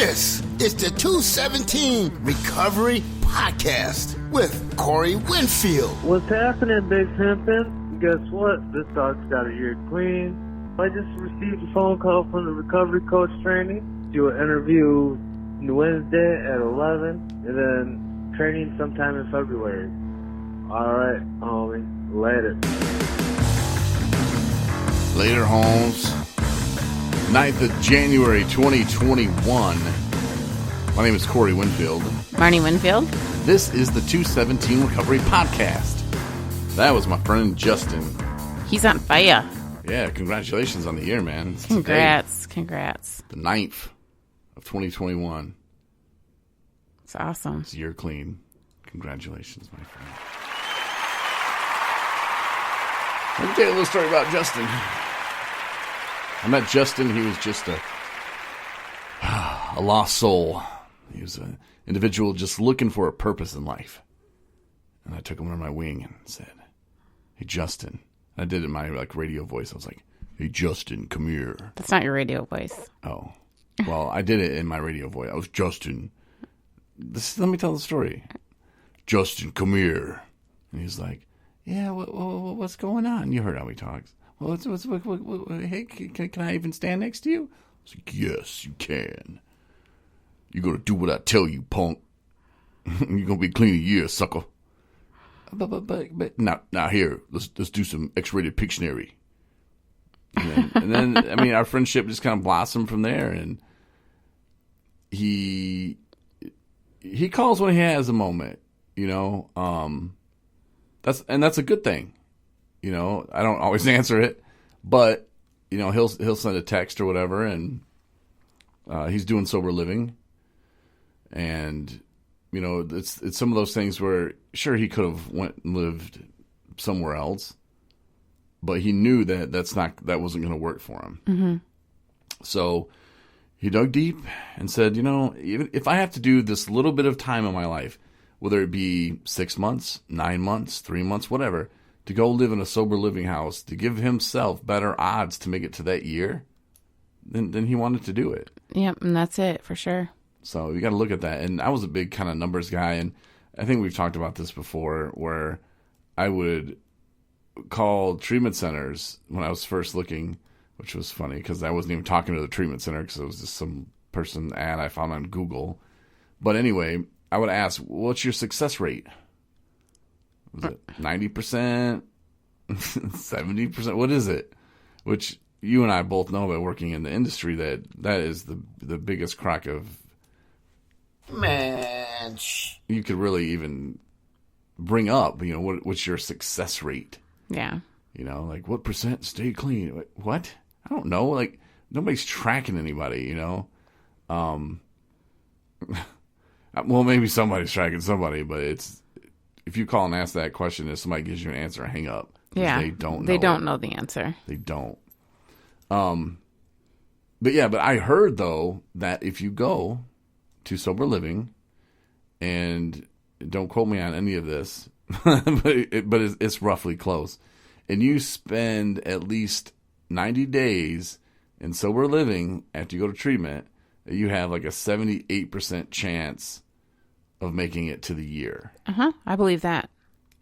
This is the 217 Recovery Podcast with Corey Winfield. What's happening, Big Pimpin'? Guess what? This dog's got a year clean. I just received a phone call from the recovery coach training. Do an interview Wednesday at 11, and then training sometime in February. All right, homie. Later. Later, Holmes. 9th of January, 2021. My name is Corey Winfield. Marnie Winfield. This is the 217 Recovery Podcast. That was my friend Justin. He's on fire. Yeah, congratulations on the year, man. It's Congrats. today, Congrats. the 9th of 2021. It's awesome. It's year clean. Congratulations, my friend. Let me tell you a little story about Justin. I met Justin. He was just a lost soul. He was an individual just looking for a purpose in life. And I took him under my wing and said, "Hey, Justin." I did it in my radio voice. I was like, "Hey, Justin, come here." That's not your radio voice. Oh. Well, I did it in my radio voice. I was, "Justin." Let me tell the story. "Justin, come here." And he's like, "Yeah, what's going on?" You heard how he talks. "Well, hey, can I even stand next to you?" I was like, "Yes, you can. You got to do what I tell you, punk. You're going to be clean a year, sucker. But now here, let's do some X-rated Pictionary." And then, I mean, our friendship just kind of blossomed from there. And he calls when he has a moment, you know. That's a good thing. You know, I don't always answer it, but you know, he'll send a text or whatever, and he's doing sober living. And you know, it's some of those things where sure he could have went and lived somewhere else, but he knew that that wasn't going to work for him. Mm-hmm. So he dug deep and said, you know, even if I have to do this little bit of time in my life, whether it be 6 months, 9 months, 3 months, whatever, to go live in a sober living house, to give himself better odds to make it to that year, then he wanted to do it. Yep, and that's it for sure. So you got to look at that. And I was a big kind of numbers guy, and I think we've talked about this before, where I would call treatment centers when I was first looking, which was funny because I wasn't even talking to the treatment center because it was just some person ad I found on Google. But anyway, I would ask, "What's your success rate?" Was it 90%? 70%? What is it? Which you and I both know by working in the industry that is the biggest crock of... Man, you could really even bring up, you know, what's your success rate? Yeah. You know, like what percent stay clean? Like, what? I don't know. Like nobody's tracking anybody, you know? Well, maybe somebody's tracking somebody, but it's, if you call and ask that question, if somebody gives you an answer, hang up. Yeah. They don't know. They don't know the answer. They don't. But yeah, but I heard though that if you go to sober living, and don't quote me on any of this, but it's roughly close, and you spend at least 90 days in sober living after you go to treatment, you have like a 78% chance of making it to the year. I believe that.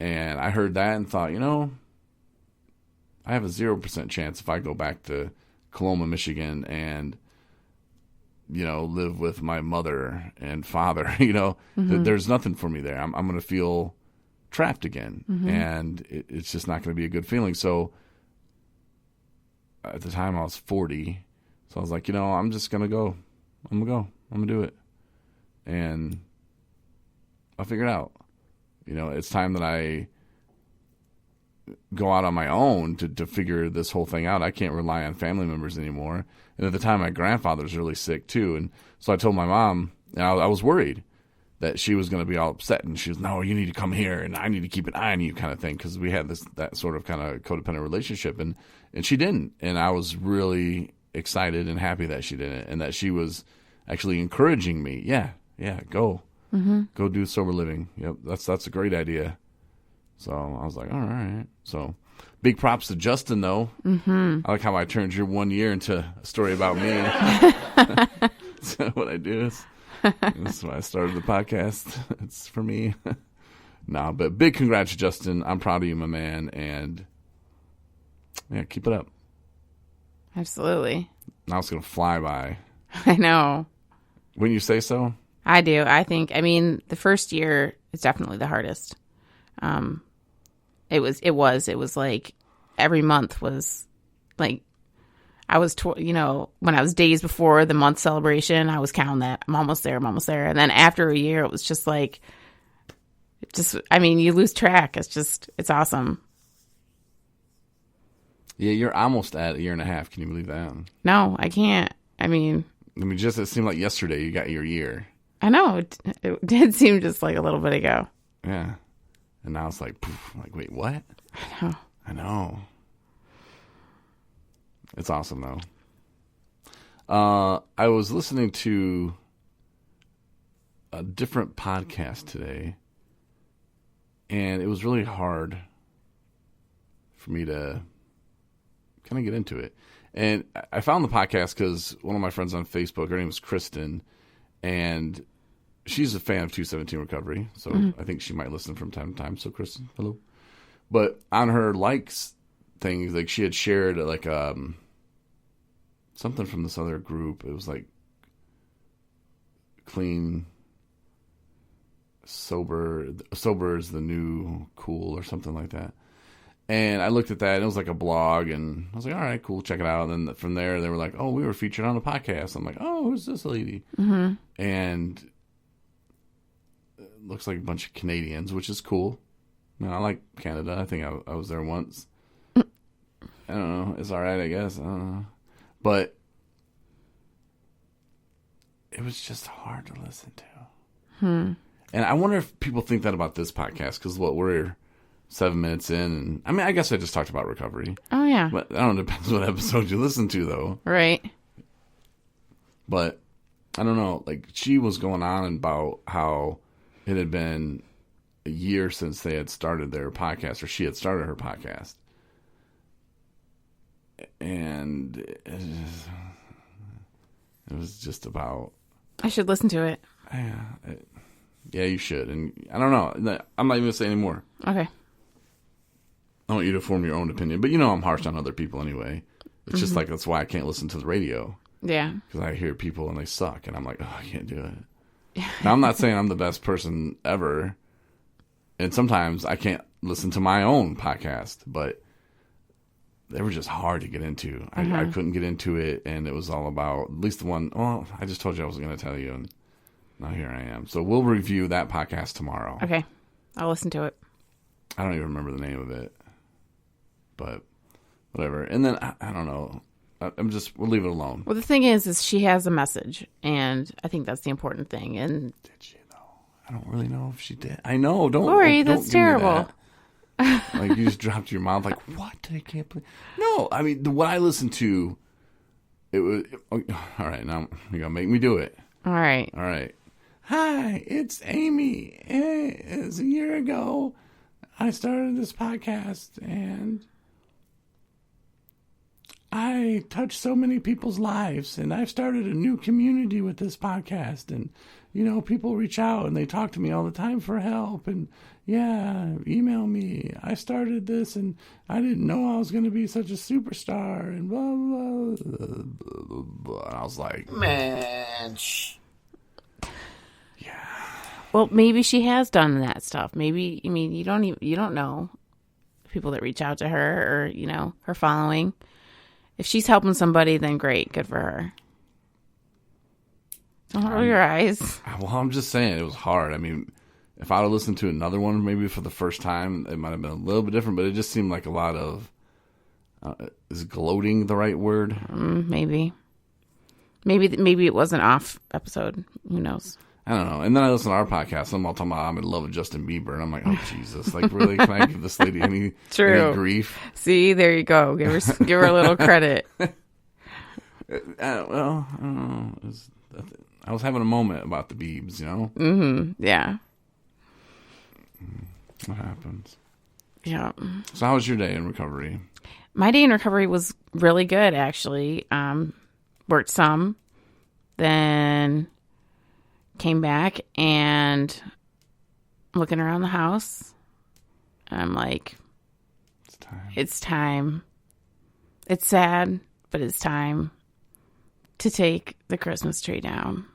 And I heard that and thought, you know, I have a 0% chance if I go back to Coloma, Michigan, and you know, live with my mother and father. You know, there's nothing for me there. I'm going to feel trapped again, and it's just not going to be a good feeling. So at the time I was 40, so I was like, you know, I'm just going to go. I'm going to do it. And I'll figure it out. You know, it's time that I go out on my own to figure this whole thing out. I can't rely on family members anymore. And at the time, my grandfather was really sick too. And so I told my mom, and I was worried that she was going to be all upset. And she was, "No, you need to come here, and I need to keep an eye on you," kind of thing. Because we had that sort of kind of codependent relationship. And she didn't. And I was really excited and happy that she didn't, and that she was actually encouraging me. Yeah, go. Go do sober living. Yep, that's a great idea. So I was like, all right. So big props to Justin, though. I like how I turned your 1 year into a story about me. That's what I do. That's why I started the podcast. It's for me. No, but big congrats, Justin. I'm proud of you, my man. And yeah, keep it up. Absolutely. Now it's going to fly by. I know. Wouldn't you say so? I do. I mean, the first year is definitely the hardest. It was like every month was like, I was, when I was days before the month celebration, I was counting that I'm almost there. And then after a year, it was just like, you lose track. It's awesome. Yeah, you're almost at a year and a half. Can you believe that? No, I can't. it seemed like yesterday you got your year. I know. It did seem just like a little bit ago. Yeah. And now it's like, poof, like, wait, what? I know. It's awesome, though. I was listening to a different podcast today, and it was really hard for me to kind of get into it. And I found the podcast because one of my friends on Facebook, her name is Kristen, and she's a fan of 217 Recovery, so I think she might listen from time to time. So, Kristen, hello. But on her likes things, like she had shared like something from this other group. It was like clean, sober is the new cool or something like that. And I looked at that, and it was like a blog, and I was like, all right, cool, check it out. And then from there, they were like, oh, we were featured on a podcast. I'm like, oh, who's this lady? Mm-hmm. And it looks like a bunch of Canadians, which is cool. I like Canada. I think I was there once. I don't know. It's all right, I guess. I don't know. But it was just hard to listen to. And I wonder if people think that about this podcast, because we're 7 minutes in. And I guess I just talked about recovery. Oh, yeah. But I don't know. It depends what episode you listen to, though. Right. But I don't know. Like, she was going on about how it had been a year since they had started their podcast, or she had started her podcast. And it was just about... I should listen to it. Yeah, you should. And I don't know. I'm not even going to say anymore. Okay. I want you to form your own opinion. But I'm harsh on other people anyway. It's just like, that's why I can't listen to the radio. Yeah. Because I hear people and they suck. And I'm like, oh, I can't do it. Now, I'm not saying I'm the best person ever. And sometimes I can't listen to my own podcast. But they were just hard to get into. I couldn't get into it. And it was all about, at least the one, I just told you I wasn't going to tell you. And now here I am. So we'll review that podcast tomorrow. Okay. I'll listen to it. I don't even remember the name of it. But whatever. And then, I don't know. We'll leave it alone. Well, the thing is she has a message. And I think that's the important thing. And did she, though? I don't really know if she did. I know. Lori, that's terrible. That. Like, you just dropped your mouth like, what? I can't believe. No, what I listened to, it was, all right, now you're going to make me do it. All right. Hi, it's Amy. It's a year ago. I started this podcast, and I touched so many people's lives, and I've started a new community with this podcast, and, people reach out, and they talk to me all the time for help, and, yeah, email me. I started this, and I didn't know I was going to be such a superstar, and blah, blah, blah, blah, blah. And I was like, man, yeah. Well, maybe she has done that stuff. Maybe, you don't know people that reach out to her or, her following. If she's helping somebody, then great. Good for her. Don't roll your eyes. Well, I'm just saying it was hard. If I would have listened to another one, maybe for the first time, it might have been a little bit different, but it just seemed like a lot of, is gloating the right word? Maybe. Maybe it was an off episode. Who knows? I don't know. And then I listen to our podcast. I'm all talking about I'm in love with Justin Bieber. And I'm like, oh, Jesus. Like, really? Can I give this lady any grief? See, there you go. Give her a little credit. I don't know. I was having a moment about the Biebs, Mm-hmm. Yeah. What happens? Yeah. So how was your day in recovery? My day in recovery was really good, actually. Worked some. Then came back and looking around the house. And I'm like, it's time. It's sad, but it's time to take the Christmas tree down.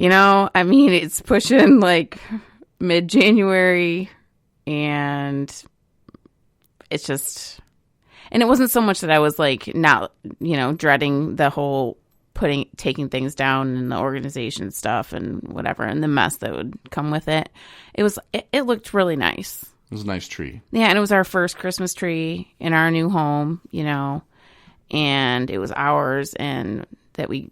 Yeah. I mean, it's pushing like mid-January, and it's just, and it wasn't so much that I was like not, dreading the whole taking things down and the organization stuff and whatever and the mess that would come with it. It looked really nice. It was a nice tree. Yeah, and it was our first Christmas tree in our new home, and it was ours, and that we,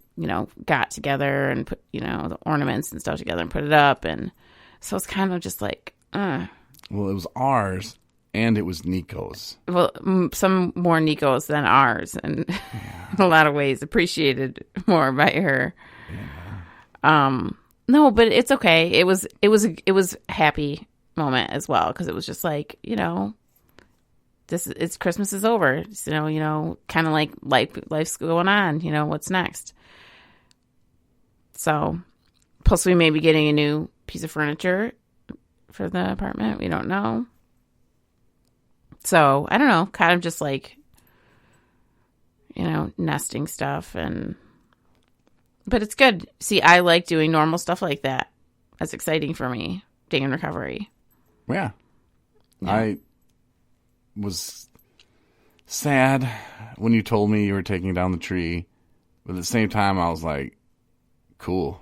got together and put, the ornaments and stuff together and put it up. And so it's kind of just like, Well, it was ours, and it was Nico's. Well, some more Nico's than ours, and in a lot of ways appreciated more by her. Yeah. No, but it's okay. It was a happy moment as well, because it was just like, it's Christmas is over. So, kind of like life's going on. What's next? So, plus we may be getting a new piece of furniture for the apartment. We don't know. So, I don't know, kind of just like, nesting stuff. But it's good. See, I like doing normal stuff like that. That's exciting for me. Day in recovery. Yeah. I was sad when you told me you were taking down the tree. But at the same time, I was like, cool.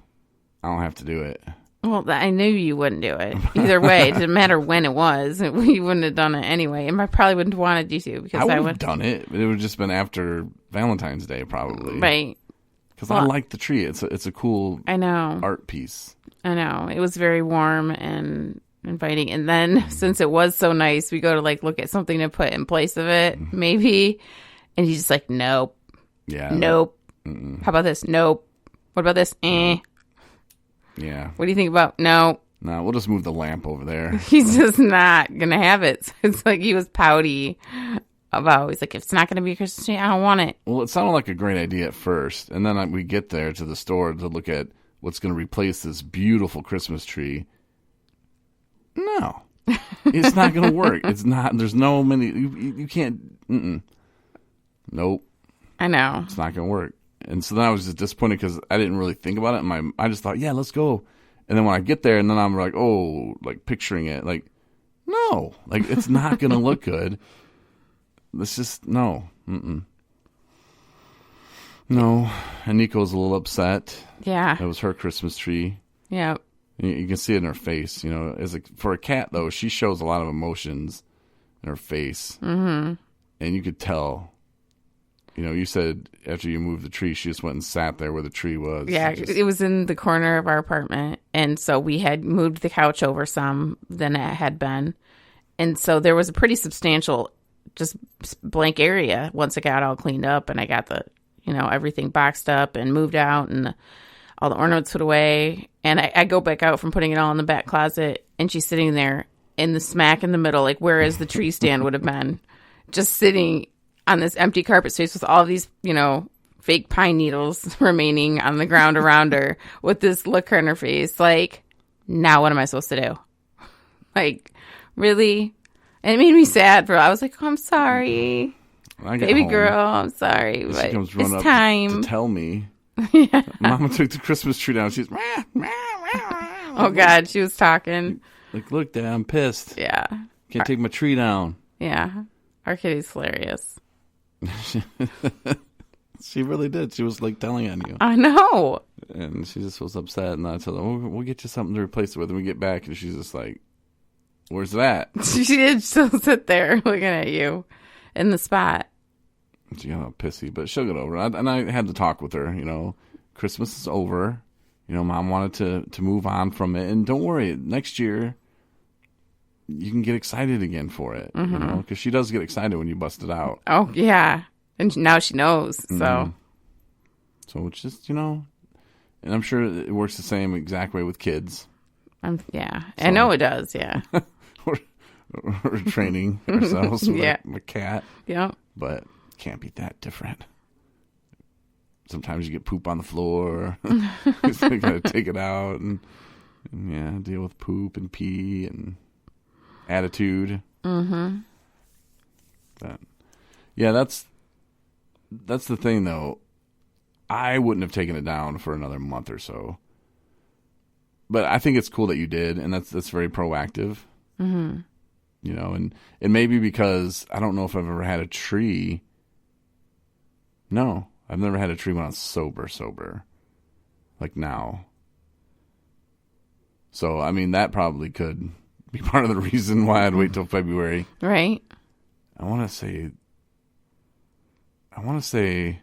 I don't have to do it. Well, I knew you wouldn't do it. Either way, it didn't matter when it was. We wouldn't have done it anyway. And I probably wouldn't have wanted you to. Because I would have done it. But it would have just been after Valentine's Day, probably. Right. Because I like the tree. It's a cool art piece. I know. It was very warm and inviting. And then, since it was so nice, we go to look at something to put in place of it, maybe. And he's just like, nope. Yeah. Nope. How about this? Nope. What about this? Yeah. What do you think about? No. No, we'll just move the lamp over there. He's just not going to have it. So it's like he was pouty about, he's like, if it's not going to be a Christmas tree, I don't want it. Well, it sounded like a great idea at first. And then we get there to the store to look at what's going to replace this beautiful Christmas tree. No. It's not going to work. It's not. There's no many. You can't. Nope. I know. It's not going to work. And so then I was just disappointed because I didn't really think about it. I just thought, yeah, let's go. And then when I get there, and then I'm like, picturing it. Like, no. Like, it's not going to look good. Let's just, no. No. And Nico's a little upset. Yeah. It was her Christmas tree. Yeah. You can see it in her face. For a cat, though, she shows a lot of emotions in her face. Mm-hmm. And you could tell. You said after you moved the tree, she just went and sat there where the tree was. Yeah, it was in the corner of our apartment. And so we had moved the couch over some than it had been. And so there was a pretty substantial just blank area once it got all cleaned up and I got the, everything boxed up and moved out and all the ornaments put away. And I go back out from putting it all in the back closet, and she's sitting there in the smack in the middle, like whereas the tree stand would have been, just sitting on this empty carpet space with all these, fake pine needles remaining on the ground around her with this look on her face. Like, now what am I supposed to do? Like, really? And it made me sad. I was like, oh, I'm sorry. Baby home, girl, I'm sorry. But comes running it's up time. To tell me. Yeah. Mama took the Christmas tree down. She's, oh, God, she was talking. Like, look, Dad, I'm pissed. Yeah. Can't take my tree down. Yeah. Our kitty's hilarious. She really did. She was like telling on you. I know. And she just was upset. And I told her, we'll get you something to replace it with. And we get back, and she's just like, where's that? She did still sit there looking at you in the spot. She got all pissy, but she'll get over it. And I had to talk with her. Christmas is over. Mom wanted to move on from it. And don't worry, next year you can get excited again for it. Because she does get excited when you bust it out. Oh, yeah. And now she knows. So. Mm-hmm. So it's just, and I'm sure it works the same exact way with kids. Yeah. So, I know it does, yeah. we're training ourselves with yeah. a cat. Yeah. But can't be that different. sometimes you get poop on the floor. So you got to take it out and yeah, deal with poop and pee and attitude. Mm-hmm. But yeah, that's the thing though. I wouldn't have taken it down for another month or so. But I think it's cool that you did, and that's very proactive. Mm-hmm. You know, and maybe because I don't know if I've ever had a tree. No, I've never had a tree when I was sober. Like now. So, I mean, that probably could be part of the reason why I'd wait till February. Right. I want to say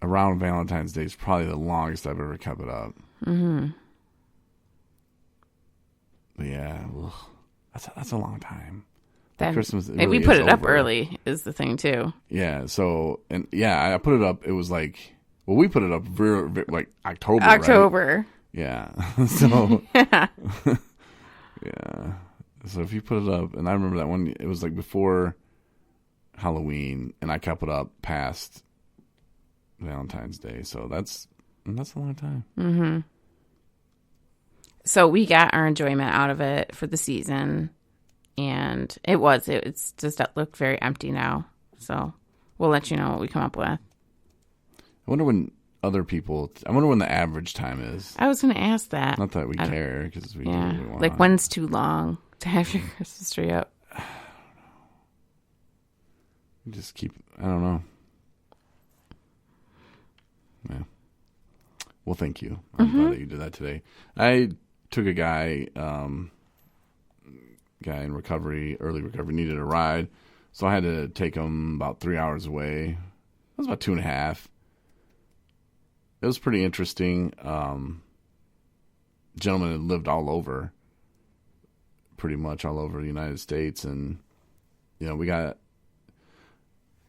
around Valentine's Day is probably the longest I've ever kept it up. Mm-hmm. But yeah, ugh, that's a long time. Then, Christmas we really put is it up over. early is the thing too. Yeah. So and yeah, I put it up. It was like, well, we put it up like October. October. Right? Yeah. So Yeah. yeah. So if you put it up, and I remember that one, it was like before Halloween, and I kept it up past Valentine's Day. So that's a long time. Mm-hmm. So we got our enjoyment out of it for the season, and it's just looked very empty now. So we'll let you know what we come up with. I wonder when the average time is. I was going to ask that. Not that we care, because we do what we want. Like when's too long to have your Christmas tree up? Just keep, I don't know. Yeah. Well, thank you. I'm glad that you did that today. I took a guy in recovery, early recovery, needed a ride. So I had to take him about 3 hours away. It was about 2.5. It was pretty interesting. Gentleman had lived pretty much all over the United States. And, you know, we got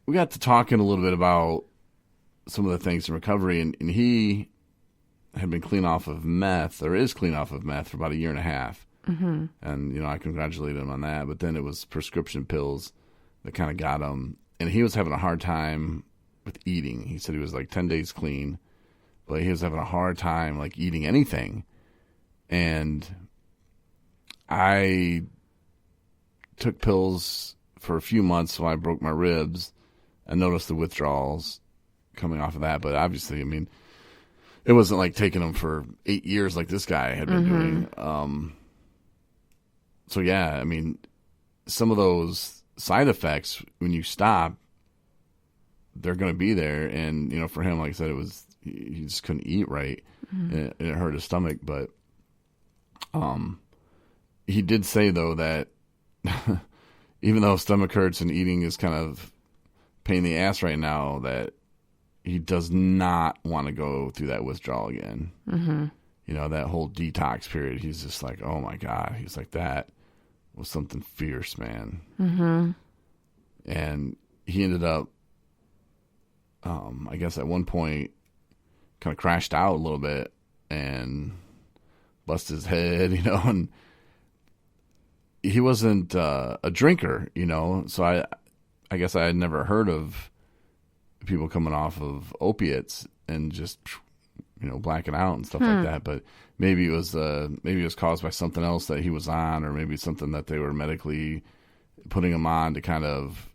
to talking a little bit about some of the things in recovery, and he had been clean off of meth, or is clean off of meth for about 1.5 years. Mm-hmm. And, you know, I congratulated him on that. But then it was prescription pills that kind of got him. And he was having a hard time with eating. He said he was like 10 days clean, but he was having a hard time like eating anything. And I took pills for a few months so I broke my ribs. I noticed the withdrawals coming off of that. But obviously, I mean, it wasn't like taking them for 8 years like this guy had been doing. So, yeah, I mean, some of those side effects, when you stop, they're going to be there. And, you know, for him, like I said, he just couldn't eat right. And it hurt his stomach. But he did say, though, that even though stomach hurts and eating is kind of pain in the ass right now, that he does not want to go through that withdrawal again. Mm-hmm. You know, that whole detox period, he's just like, oh my God. He's like, that was something fierce, man. Mm-hmm. And he ended up, I guess at one point, kind of crashed out a little bit and busted his head, you know, and he wasn't a drinker, you know, so I guess I had never heard of people coming off of opiates and just, you know, blacking out and stuff like that. But maybe it was caused by something else that he was on, or maybe something that they were medically putting him on to kind of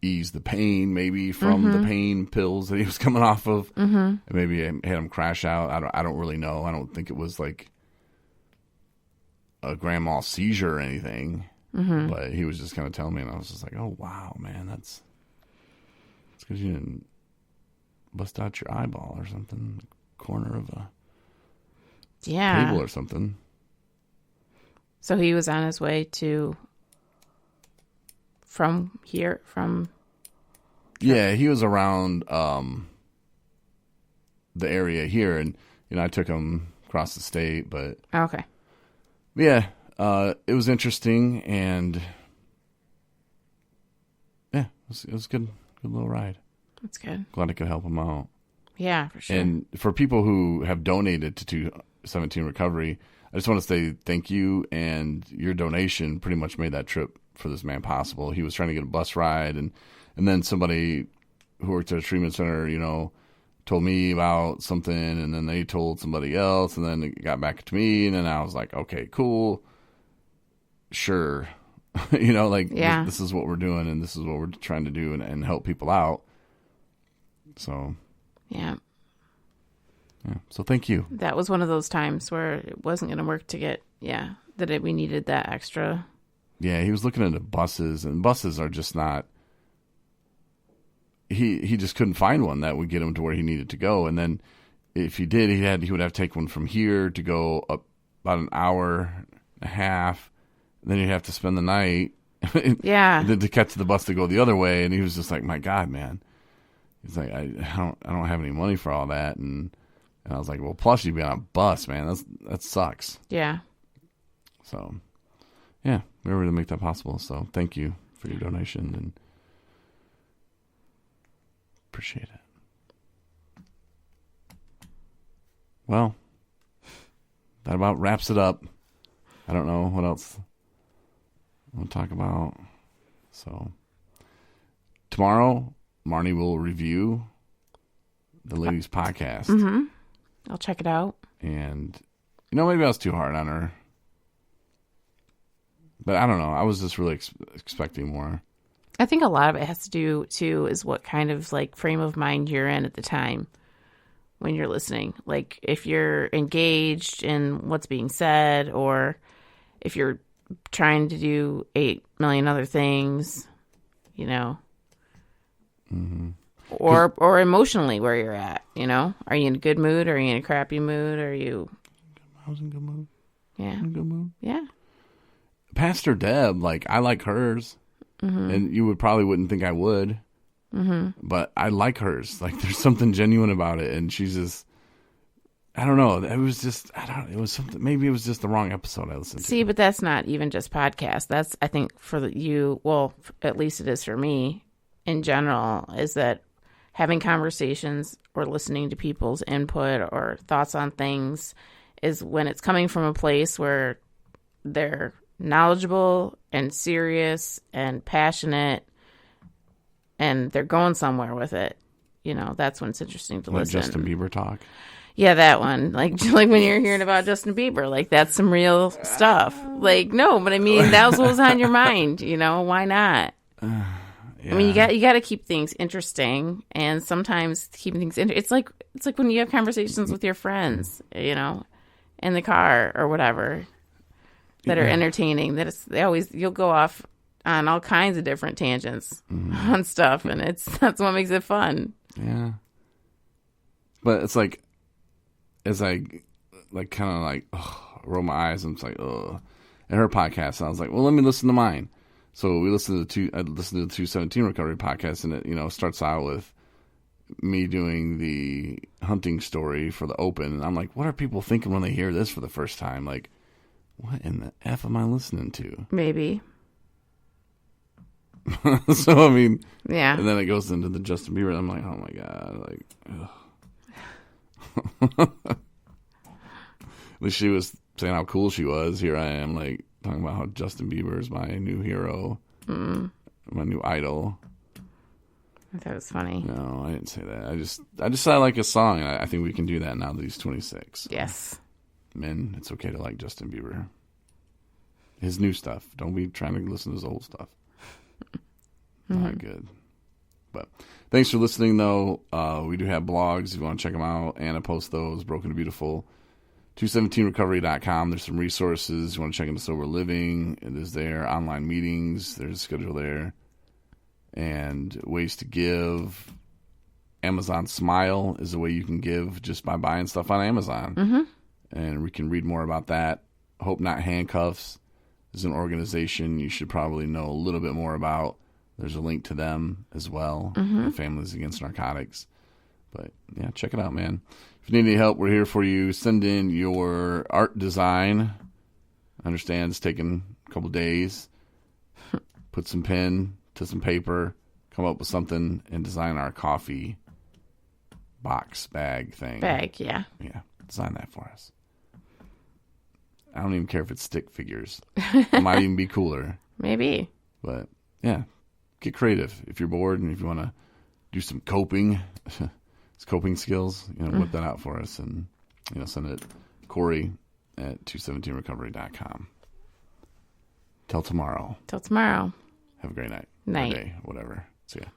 ease the pain, maybe from the pain pills that he was coming off of. And maybe it had him crash out. I don't really know. I don't think it was like a grand mal seizure or anything. But he was just kind of telling me, and I was just like, oh wow, man, that's because you didn't bust out your eyeball or something, corner of a table or something. So he was on his way from Yeah, he was around the area here, and you know, I took him across the state, but okay. Yeah, it was interesting, and yeah, it was good little ride. That's good. Glad I could help him out. Yeah, for sure. And for people who have donated to 217 Recovery, I just want to say thank you, and your donation pretty much made that trip for this man possible. He was trying to get a bus ride, and then somebody who worked at a treatment center, you know, told me about something, and then they told somebody else, and then it got back to me, and then I was like, okay, cool, sure. Like, this is what we're doing, and this is what we're trying to do and help people out. So, yeah. So thank you. That was one of those times where it wasn't going to work to get, we needed that extra. Yeah, he was looking into buses, and buses are just not. He just couldn't find one that would get him to where he needed to go, and then if he did, he would have to take one from here to go up about an hour and a half. Then you'd have to spend the night, then to catch the bus to go the other way. And he was just like, "My God, man!" He's like, "I don't have any money for all that," and I was like, "Well, plus you'd be on a bus, man. That sucks." Yeah. So, yeah, we were able to make that possible. So, thank you for your donation and appreciate it. Well, that about wraps it up. I don't know what else I want to talk about. So, tomorrow, Marnie will review the ladies' podcast. Mm-hmm. I'll check it out. And, maybe I was too hard on her. But I don't know. I was just really expecting more. I think a lot of it has to do, too, is what kind of, frame of mind you're in at the time when you're listening. Like, if you're engaged in what's being said, or if you're trying to do 8 million other things, Mm-hmm. Or emotionally where you're at, Are you in a good mood? Are you in a crappy mood? Are you... I was in a good mood. Yeah. In a good mood. Yeah. Pastor Deb, I like hers. Mm-hmm. And you wouldn't think I would. Mm-hmm. But I like hers. There's something genuine about it. And she's just... I don't know. It was just... it was something... Maybe it was just the wrong episode I listened to. See, but that's not even just podcast. That's, I think, for you... Well, at least it is for me, in general, is that having conversations or listening to people's input or thoughts on things is when it's coming from a place where they're knowledgeable and serious and passionate and they're going somewhere with it. That's when it's interesting to listen. Justin Bieber talk. Yeah, that one. Like when you're hearing about Justin Bieber, that's some real stuff. No, but I mean, that was what was on your mind, why not? Yeah. I mean, you got to keep things interesting, and sometimes keeping things it's like when you have conversations with your friends, in the car or whatever, that are entertaining. That you'll go off on all kinds of different tangents on stuff, and that's what makes it fun. Yeah, but it's as I kind of roll my eyes, and it's ugh. And her podcast, and I was like, well, let me listen to mine. So I listened to the 217 Recovery podcast, and it, starts out with me doing the hunting story for the open. And I'm like, what are people thinking when they hear this for the first time? What in the F am I listening to? Maybe. So, I mean, yeah. And then it goes into the Justin Bieber, and I'm like, oh my God. At least she was saying how cool she was. Here I am, talking about how Justin Bieber is my new hero, my new idol. I thought it was funny. No, I didn't say that. I just said I like his song, and I think we can do that now that he's 26. Yes. Men, it's okay to like Justin Bieber. His new stuff. Don't be trying to listen to his old stuff. Not good. But thanks for listening, though. We do have blogs if you want to check them out. Anna posts those. Broken to Beautiful. 217recovery.com. There's some resources. You want to check into Sober Living. It is there. Online meetings. There's a schedule there. And ways to give. Amazon Smile is a way you can give just by buying stuff on Amazon. Mm-hmm. And we can read more about that. Hope Not Handcuffs is an organization you should probably know a little bit more about. There's a link to them as well. The Families Against Narcotics. But, yeah, check it out, man. If you need any help, we're here for you. Send in your art design. I understand it's taken a couple days. Put some pen to some paper. Come up with something and design our coffee box bag thing. Bag, yeah. Yeah, design that for us. I don't even care if it's stick figures. It might even be cooler. Maybe. But, yeah, get creative if you're bored and if you want to do some coping. his coping skills, whip that out for us, and send it Corey at 217recovery.com. Till tomorrow. Till tomorrow. Have a great night. Night. Or day, whatever. See ya.